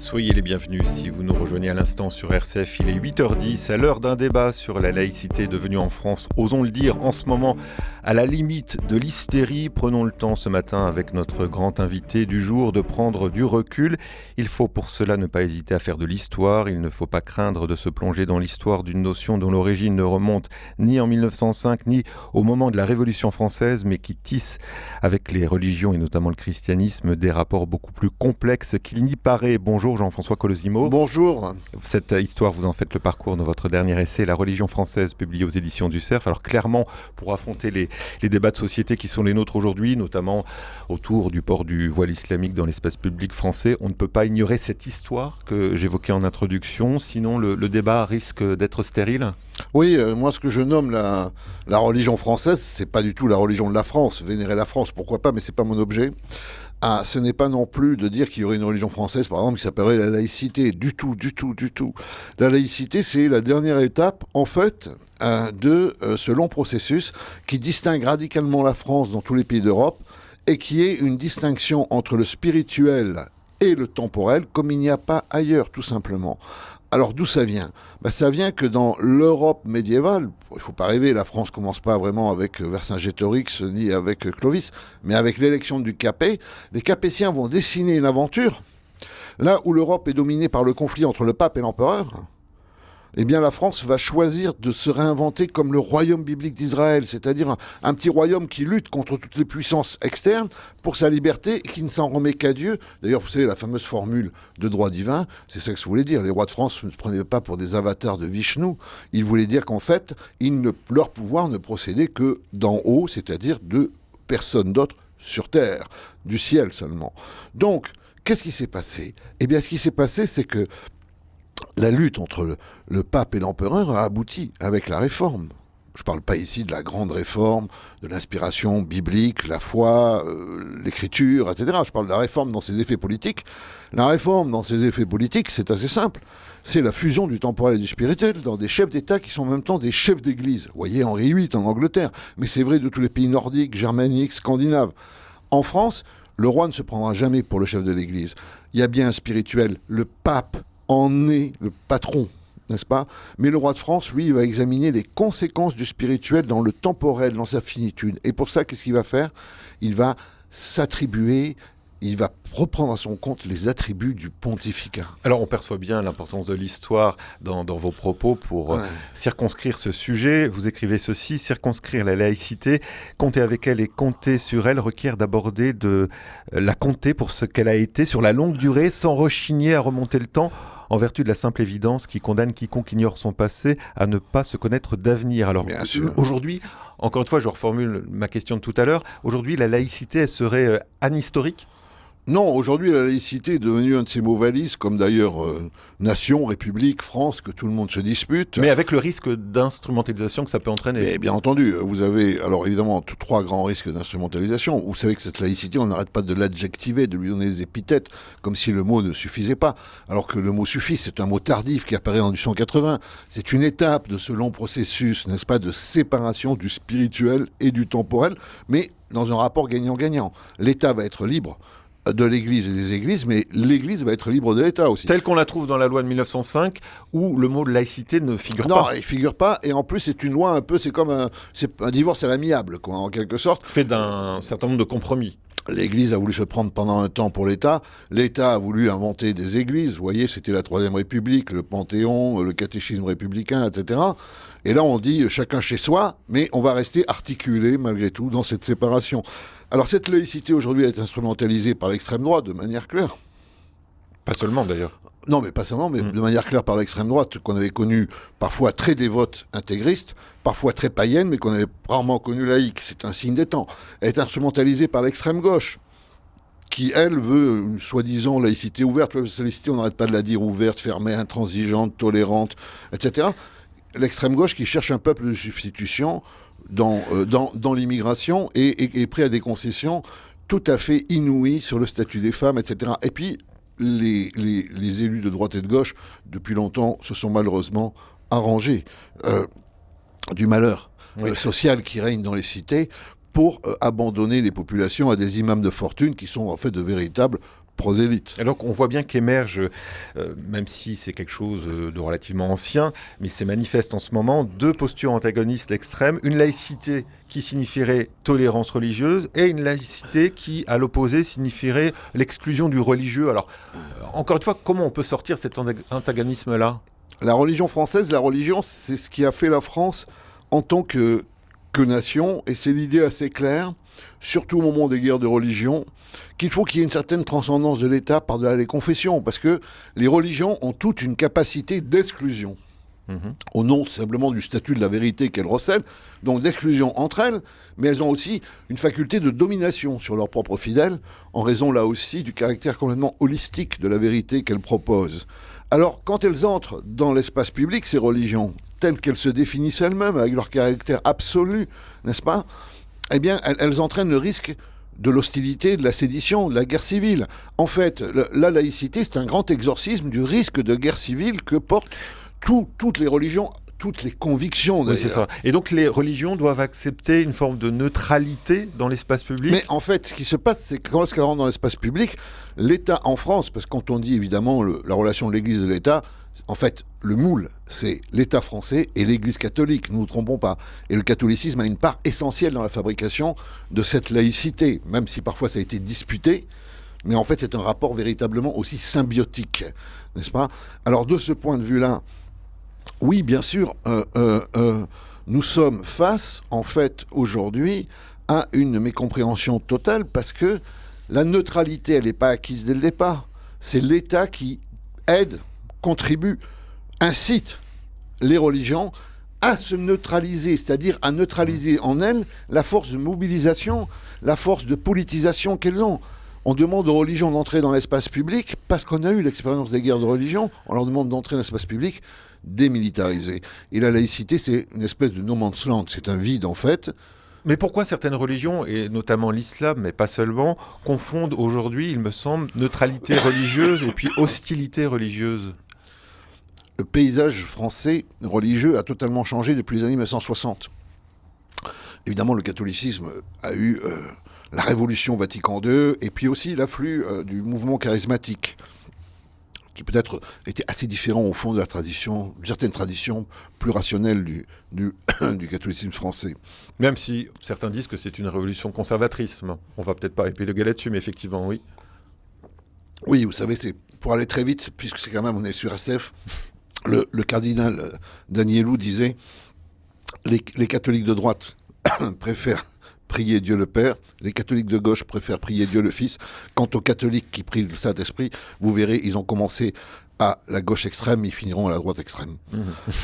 Soyez les bienvenus si vous nous rejoignez à l'instant sur RCF. Il est 8h10, à l'heure d'un débat sur la laïcité devenue en France, osons le dire, en ce moment, à la limite de l'hystérie. Prenons le temps ce matin avec notre grand invité du jour de prendre du recul. Il faut pour cela ne pas hésiter à faire de l'histoire. Il ne faut pas craindre de se plonger dans l'histoire d'une notion dont l'origine ne remonte ni en 1905 ni au moment de la Révolution française, mais qui tisse avec les religions et notamment le christianisme des rapports beaucoup plus complexes qu'il n'y paraît. Bonjour Jean-François Colosimo. Bonjour. Cette histoire, vous en faites le parcours dans votre dernier essai, La religion française, publié aux éditions du Cerf. Alors clairement, pour affronter les débats de société qui sont les nôtres aujourd'hui, notamment autour du port du voile islamique dans l'espace public français, on ne peut pas ignorer cette histoire que j'évoquais en introduction, sinon le débat risque d'être stérile. Oui, moi ce que je nomme la religion française, c'est pas du tout la religion de la France. Vénérer la France, pourquoi pas, mais c'est pas mon objet. Ce n'est pas non plus de dire qu'il y aurait une religion française, par exemple, qui s'appellerait la laïcité. Du tout. La laïcité, c'est la dernière étape, en fait, de ce long processus qui distingue radicalement la France dans tous les pays d'Europe et qui est une distinction entre le spirituel et le temporel, comme il n'y a pas ailleurs, tout simplement. Alors d'où ça vient ? Ça vient que dans l'Europe médiévale, il ne faut pas rêver, la France ne commence pas vraiment avec Vercingétorix ni avec Clovis, mais avec l'élection du Capet, les Capétiens vont dessiner une aventure, là où l'Europe est dominée par le conflit entre le pape et l'empereur. Eh bien, la France va choisir de se réinventer comme le royaume biblique d'Israël, c'est-à-dire un petit royaume qui lutte contre toutes les puissances externes pour sa liberté et qui ne s'en remet qu'à Dieu. D'ailleurs, vous savez, la fameuse formule de droit divin, c'est ça que ça voulait dire. Les rois de France ne se prenaient pas pour des avatars de Vishnu. Ils voulaient dire qu'en fait, leur pouvoir ne procédait que d'en haut, c'est-à-dire de personne d'autre sur terre, du ciel seulement. Donc, qu'est-ce qui s'est passé ? Eh bien, ce qui s'est passé, c'est que la lutte entre le pape et l'empereur a abouti avec la réforme. Je ne parle pas ici de la grande réforme, de l'inspiration biblique, la foi, l'écriture, etc. Je parle de la réforme dans ses effets politiques. La réforme dans ses effets politiques, c'est assez simple. C'est la fusion du temporel et du spirituel dans des chefs d'État qui sont en même temps des chefs d'Église. Vous voyez Henri VIII en Angleterre, mais c'est vrai de tous les pays nordiques, germaniques, scandinaves. En France, le roi ne se prendra jamais pour le chef de l'Église. Il y a bien un spirituel, le pape en est le patron, n'est-ce pas ? Mais le roi de France, lui, il va examiner les conséquences du spirituel dans le temporel, dans sa finitude. Et pour ça, qu'est-ce qu'il va faire ? Il va s'attribuer, il va reprendre à son compte les attributs du pontificat. Alors on perçoit bien l'importance de l'histoire dans vos propos pour circonscrire ce sujet. Vous écrivez ceci: circonscrire la laïcité, compter avec elle et compter sur elle requiert d'aborder la compter pour ce qu'elle a été sur la longue durée, sans rechigner à remonter le temps, en vertu de la simple évidence qui condamne quiconque ignore son passé à ne pas se connaître d'avenir. Alors aujourd'hui, encore une fois, je reformule ma question de tout à l'heure, aujourd'hui la laïcité, elle serait anhistorique ? Non, aujourd'hui, la laïcité est devenue un de ces mots valises, comme d'ailleurs nation, république, France, que tout le monde se dispute. Mais avec le risque d'instrumentalisation que ça peut entraîner. Mais bien entendu, vous avez, alors évidemment, trois grands risques d'instrumentalisation. Vous savez que cette laïcité, on n'arrête pas de l'adjectiver, de lui donner des épithètes, comme si le mot ne suffisait pas. Alors que le mot suffit, c'est un mot tardif qui apparaît en 1880. C'est une étape de ce long processus, n'est-ce pas, de séparation du spirituel et du temporel, mais dans un rapport gagnant-gagnant. L'État va être libre de l'Église et des Églises, mais l'Église va être libre de l'État aussi. Telle qu'on la trouve dans la loi de 1905, où le mot de laïcité ne figure pas. Non, il figure pas, et en plus c'est une loi un peu, c'est un divorce à l'amiable, quoi, en quelque sorte. Fait d'un certain nombre de compromis. L'Église a voulu se prendre pendant un temps pour l'État. L'État a voulu inventer des églises. Vous voyez, c'était la Troisième République, le Panthéon, le catéchisme républicain, etc. Et là, on dit chacun chez soi, mais on va rester articulé, malgré tout, dans cette séparation. Alors, cette laïcité, aujourd'hui, est instrumentalisée par l'extrême droite de manière claire. Pas seulement, d'ailleurs. Non, mais pas seulement, mais de manière claire par l'extrême droite, qu'on avait connue parfois très dévote intégriste, parfois très païenne, mais qu'on avait rarement connue laïque. C'est un signe des temps. Elle est instrumentalisée par l'extrême gauche, qui, elle, veut une soi-disant laïcité ouverte. La laïcité, on n'arrête pas de la dire ouverte, fermée, intransigeante, tolérante, etc. L'extrême gauche qui cherche un peuple de substitution dans l'immigration et est prêt à des concessions tout à fait inouïes sur le statut des femmes, etc. Et puis, les élus de droite et de gauche, depuis longtemps, se sont malheureusement arrangés du malheur social qui règne dans les cités pour abandonner les populations à des imams de fortune qui sont en fait de véritables prosélyte. Alors qu'on voit bien qu'émerge, même si c'est quelque chose de relativement ancien, mais c'est manifeste en ce moment, deux postures antagonistes extrêmes, une laïcité qui signifierait tolérance religieuse et une laïcité qui, à l'opposé, signifierait l'exclusion du religieux. Alors, encore une fois, comment on peut sortir cet antagonisme-là ? La religion française, la religion, c'est ce qui a fait la France en tant que nation, et c'est l'idée assez claire, surtout au moment des guerres de religion, qu'il faut qu'il y ait une certaine transcendance de l'État par-delà les confessions, parce que les religions ont toute une capacité d'exclusion, au nom simplement du statut de la vérité qu'elles recèlent, donc d'exclusion entre elles, mais elles ont aussi une faculté de domination sur leurs propres fidèles, en raison là aussi du caractère complètement holistique de la vérité qu'elles proposent. Alors, quand elles entrent dans l'espace public, ces religions, telles qu'elles se définissent elles-mêmes, avec leur caractère absolu, n'est-ce pas ? Eh bien, elles entraînent le risque de l'hostilité, de la sédition, de la guerre civile. En fait, la laïcité, c'est un grand exorcisme du risque de guerre civile que portent toutes les religions, toutes les convictions, d'ailleurs. Oui, c'est ça. Et donc, les religions doivent accepter une forme de neutralité dans l'espace public ? Mais en fait, ce qui se passe, c'est que quand elles rentrent dans l'espace public, l'État en France, parce que quand on dit évidemment la relation de l'Église et de l'État, en fait, le moule, c'est l'État français et l'Église catholique, ne nous trompons pas. Et le catholicisme a une part essentielle dans la fabrication de cette laïcité, même si parfois ça a été disputé, mais en fait c'est un rapport véritablement aussi symbiotique, n'est-ce pas ? Alors de ce point de vue-là, oui, bien sûr, nous sommes face, en fait, aujourd'hui, à une mécompréhension totale, parce que la neutralité, elle n'est pas acquise dès le départ. C'est l'État qui aide, contribue, incite les religions à se neutraliser, c'est-à-dire à neutraliser en elles la force de mobilisation, la force de politisation qu'elles ont. On demande aux religions d'entrer dans l'espace public parce qu'on a eu l'expérience des guerres de religion, on leur demande d'entrer dans l'espace public démilitarisé. Et la laïcité, c'est une espèce de no man's land, c'est un vide en fait. Mais pourquoi certaines religions, et notamment l'islam, mais pas seulement, confondent aujourd'hui, il me semble, neutralité religieuse et puis hostilité religieuse ? Le paysage français religieux a totalement changé depuis les années 1960. Évidemment, le catholicisme a eu la révolution Vatican II et puis aussi l'afflux du mouvement charismatique, qui peut-être était assez différent au fond de la tradition, d'une certaine tradition plus rationnelle du catholicisme français. Même si certains disent que c'est une révolution conservatrice. On va peut-être pas épiloguer là-dessus, mais effectivement, oui. Oui, vous savez, c'est pour aller très vite, puisque c'est quand même, on est sur SF, le cardinal Danielou disait « Les catholiques de droite préfèrent prier Dieu le Père, les catholiques de gauche préfèrent prier Dieu le Fils. Quant aux catholiques qui prient le Saint-Esprit, vous verrez, ils ont commencé à la gauche extrême, ils finiront à la droite extrême. »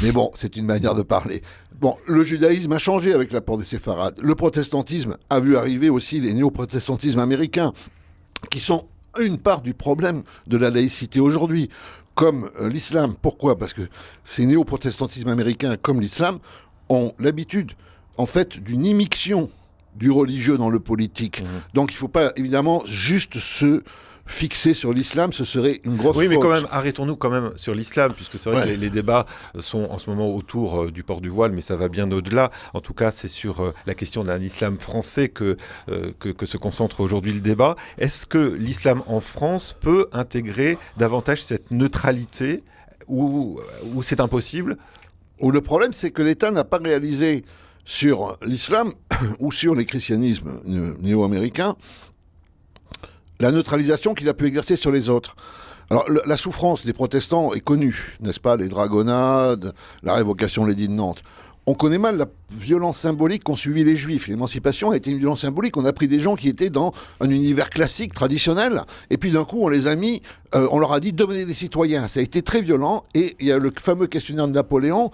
Mais bon, c'est une manière de parler. Bon, le judaïsme a changé avec l'apport des séfarades. Le protestantisme a vu arriver aussi les néo-protestantismes américains, qui sont une part du problème de la laïcité aujourd'hui, comme l'islam. Pourquoi ? Parce que ces néo-protestantismes américains, comme l'islam, ont l'habitude, en fait, d'une immixtion du religieux dans le politique. Donc il ne faut pas, évidemment, juste se fixer sur l'islam, ce serait une grosse faute. Oui, mais quand même, arrêtons-nous quand même sur l'islam, puisque c'est vrai que les débats sont en ce moment autour du port du voile, mais ça va bien au-delà. En tout cas, c'est sur la question d'un islam français que se concentre aujourd'hui le débat. Est-ce que l'islam en France peut intégrer davantage cette neutralité ou c'est impossible ? Ou le problème, c'est que l'État n'a pas réalisé sur l'islam ou sur les christianismes néo-américains la neutralisation qu'il a pu exercer sur les autres. Alors, la souffrance des protestants est connue, n'est-ce pas ? Les dragonnades, la révocation de l'édit de Nantes. On connaît mal la violence symbolique qu'ont suivi les Juifs. L'émancipation a été une violence symbolique. On a pris des gens qui étaient dans un univers classique, traditionnel, et puis d'un coup, on les a mis, on leur a dit, devenez des citoyens. Ça a été très violent, et il y a le fameux questionnaire de Napoléon,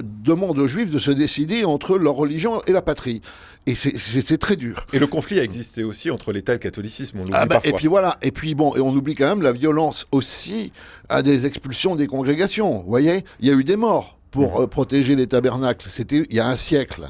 demande aux Juifs de se décider entre leur religion et la patrie. Et c'est très dur. Et le conflit a existé aussi entre l'État et le catholicisme, on l'oublie parfois. Et puis voilà, et puis bon, et on oublie quand même la violence aussi à des expulsions des congrégations. Vous voyez, il y a eu des morts pour protéger les tabernacles. C'était il y a un siècle.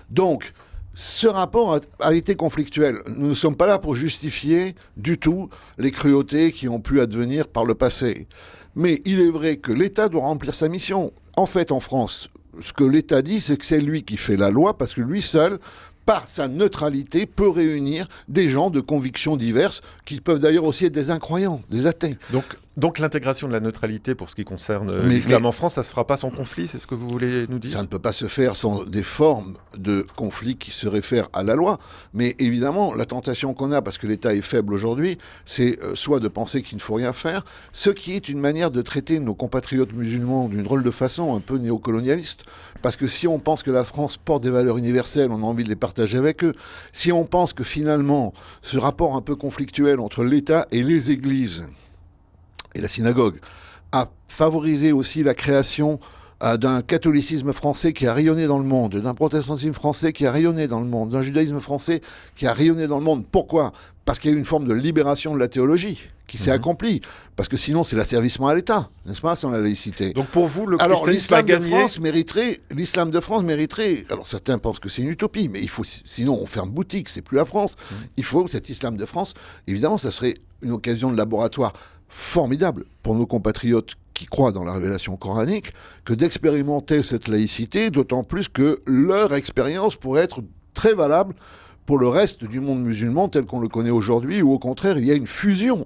Donc, ce rapport a été conflictuel. Nous ne sommes pas là pour justifier du tout les cruautés qui ont pu advenir par le passé. Mais il est vrai que l'État doit remplir sa mission. En fait, en France, ce que l'État dit, c'est que c'est lui qui fait la loi, parce que lui seul par sa neutralité, peut réunir des gens de convictions diverses, qui peuvent d'ailleurs aussi être des incroyants, des athées. Donc l'intégration de la neutralité pour ce qui concerne l'islam en France, ça ne se fera pas sans conflit, c'est ce que vous voulez nous dire ? Ça ne peut pas se faire sans des formes de conflit qui se réfèrent à la loi. Mais évidemment, la tentation qu'on a, parce que l'État est faible aujourd'hui, c'est soit de penser qu'il ne faut rien faire, ce qui est une manière de traiter nos compatriotes musulmans d'une drôle de façon, un peu néocolonialiste. Parce que si on pense que la France porte des valeurs universelles, on a envie de les partager avec eux. Si on pense que finalement, ce rapport un peu conflictuel entre l'État et les églises, et la synagogue, a favorisé aussi la création d'un catholicisme français qui a rayonné dans le monde, d'un protestantisme français qui a rayonné dans le monde, d'un judaïsme français qui a rayonné dans le monde. Pourquoi ? Parce qu'il y a eu une forme de libération de la théologie qui s'est accomplie. Parce que sinon, c'est l'asservissement à l'État, n'est-ce pas, sans la laïcité. Donc pour vous, le christianisme a gagné. L'islam de France mériterait, alors certains pensent que c'est une utopie, mais il faut, sinon on ferme boutique, c'est plus la France. Il faut que cet islam de France, évidemment, ça serait une occasion de laboratoire formidable pour nos compatriotes qui croient dans la révélation coranique, que d'expérimenter cette laïcité, d'autant plus que leur expérience pourrait être très valable pour le reste du monde musulman tel qu'on le connaît aujourd'hui, où au contraire il y a une fusion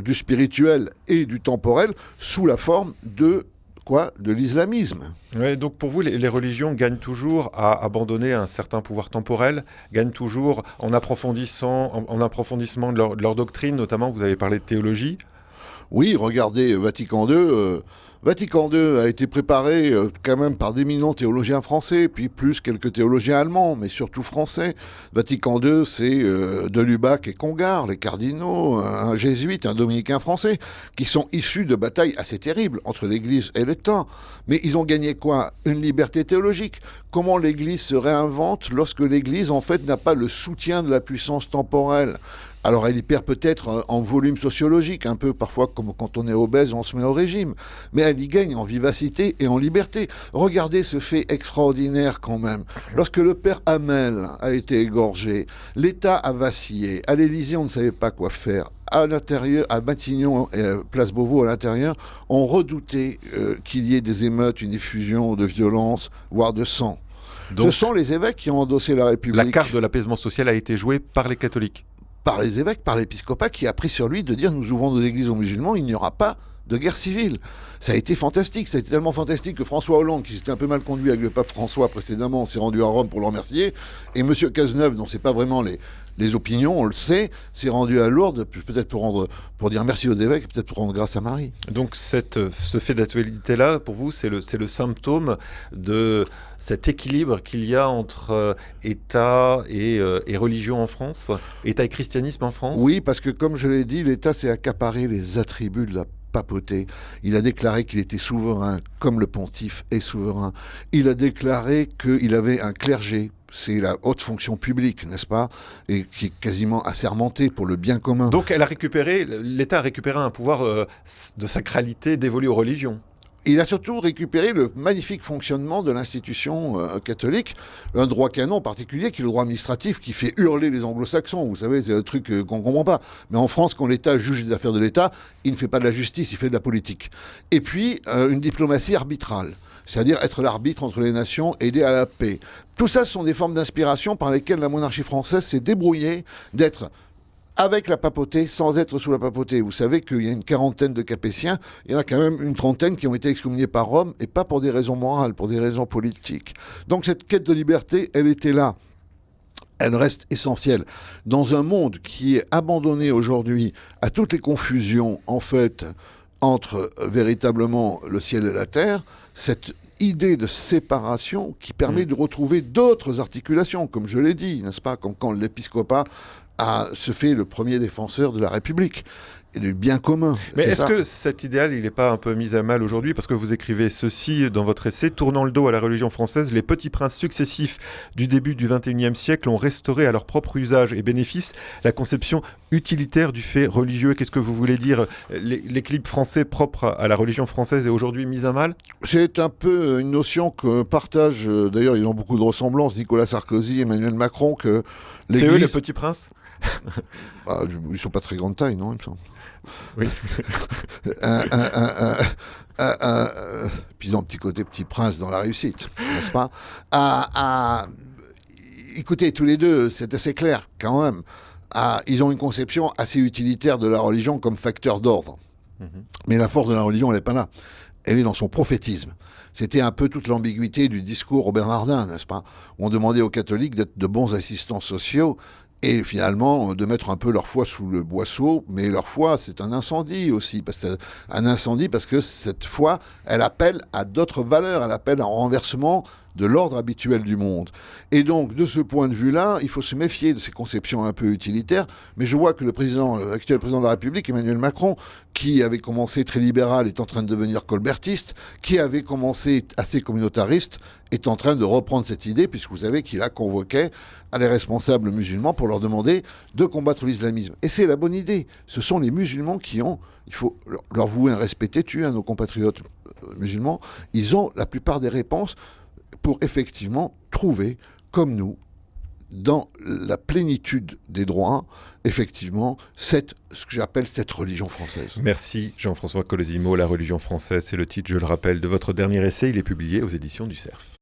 du spirituel et du temporel sous la forme de l'islamisme. Ouais, donc pour vous, les religions gagnent toujours à abandonner un certain pouvoir temporel, gagnent toujours en approfondissement de leur doctrine, notamment vous avez parlé de théologie. Oui, regardez Vatican II. Vatican II a été préparé quand même par d'éminents théologiens français, puis plus quelques théologiens allemands, mais surtout français. Vatican II, c'est de Lubac et Congar, les cardinaux, un jésuite, un dominicain français, qui sont issus de batailles assez terribles entre l'Église et l'État. Mais ils ont gagné quoi ? Une liberté théologique. Comment l'Église se réinvente lorsque l'Église, en fait, n'a pas le soutien de la puissance temporelle ? Alors elle y perd peut-être en volume sociologique, un peu parfois comme quand on est obèse, on se met au régime, mais elle y gagne en vivacité et en liberté. Regardez ce fait extraordinaire quand même. Lorsque le père Hamel a été égorgé, l'État a vacillé, à l'Élysée on ne savait pas quoi faire. À l'intérieur, à Matignon et Place Beauvau à l'intérieur, on redoutait qu'il y ait des émeutes, une effusion de violence, voire de sang. Donc, ce sont les évêques qui ont endossé la République. La carte de l'apaisement social a été jouée par les catholiques. Par les évêques, par l'épiscopat qui a pris sur lui de dire nous ouvrons nos églises aux musulmans, il n'y aura pas de guerre civile. Ça a été fantastique, ça a été tellement fantastique que François Hollande, qui s'était un peu mal conduit avec le pape François précédemment, s'est rendu à Rome pour le remercier, et M. Cazeneuve, dont c'est pas vraiment les opinions, on le sait, s'est rendu à Lourdes, peut-être pour dire merci aux évêques, peut-être pour rendre grâce à Marie. Donc ce fait d'actualité-là, pour vous, c'est le symptôme de cet équilibre qu'il y a entre État et religion en France, État et christianisme en France ? Oui, parce que comme je l'ai dit, l'État s'est accaparé les attributs de la papauté. Il a déclaré qu'il était souverain, comme le pontife est souverain. Il a déclaré qu'il avait un clergé. C'est la haute fonction publique, n'est-ce pas ? Et qui est quasiment assermenté pour le bien commun. Donc l'État a récupéré un pouvoir de sacralité dévolu aux religions. Il a surtout récupéré le magnifique fonctionnement de l'institution catholique, un droit canon en particulier, qui est le droit administratif, qui fait hurler les anglo-saxons. Vous savez, c'est un truc qu'on ne comprend pas. Mais en France, quand l'État juge les affaires de l'État, il ne fait pas de la justice, il fait de la politique. Et puis, une diplomatie arbitrale, c'est-à-dire être l'arbitre entre les nations, aider à la paix. Tout ça, ce sont des formes d'inspiration par lesquelles la monarchie française s'est débrouillée d'être avec la papauté, sans être sous la papauté. Vous savez qu'il y a une quarantaine de capétiens, il y en a quand même une trentaine qui ont été excommuniés par Rome, et pas pour des raisons morales, pour des raisons politiques. Donc cette quête de liberté, elle était là. Elle reste essentielle. Dans un monde qui est abandonné aujourd'hui à toutes les confusions, en fait, entre véritablement le ciel et la terre, cette idée de séparation qui permet de retrouver d'autres articulations, comme je l'ai dit, n'est-ce pas ? Comme quand l'épiscopat se fait le premier défenseur de la République et du bien commun. Mais est-ce que cet idéal, il n'est pas un peu mis à mal aujourd'hui ? Parce que vous écrivez ceci dans votre essai, « Tournant le dos à la religion française, les petits princes successifs du début du XXIe siècle ont restauré à leur propre usage et bénéfice la conception utilitaire du fait religieux ». Qu'est-ce que vous voulez dire ? L'équilibre français propre à la religion française est aujourd'hui mis à mal ? C'est un peu une notion que partagent, d'ailleurs ils ont beaucoup de ressemblances, Nicolas Sarkozy, Emmanuel Macron, que l'Église... C'est eux les petits princes ? Ils ne sont pas très grande taille, non, il me semble. Oui. Puis ils ont un petit côté petit prince dans la réussite, n'est-ce pas ? écoutez, tous les deux, c'est assez clair quand même. Ils ont une conception assez utilitaire de la religion comme facteur d'ordre. Mais la force de la religion, elle n'est pas là. Elle est dans son prophétisme. C'était un peu toute l'ambiguïté du discours au Bernardin, n'est-ce pas? On demandait aux catholiques d'être de bons assistants sociaux et finalement de mettre un peu leur foi sous le boisseau. Mais leur foi, c'est un incendie aussi. Un incendie parce que cette foi, elle appelle à d'autres valeurs. Elle appelle à un renversement de l'ordre habituel du monde. Et donc, de ce point de vue-là, il faut se méfier de ces conceptions un peu utilitaires. Mais je vois que l'actuel président de la République, Emmanuel Macron, qui avait commencé très libéral, est en train de devenir colbertiste, qui avait commencé assez communautariste, est en train de reprendre cette idée, puisque vous savez qu'il a convoqué les responsables musulmans pour leur demander de combattre l'islamisme. Et c'est la bonne idée. Ce sont les musulmans qui ont, il faut leur vouer un respect têtu à nos compatriotes musulmans, ils ont la plupart des réponses pour effectivement trouver, comme nous, dans la plénitude des droits, effectivement, ce que j'appelle cette religion française. Merci Jean-François Colosimo. La religion française, c'est le titre, je le rappelle, de votre dernier essai. Il est publié aux éditions du Cerf.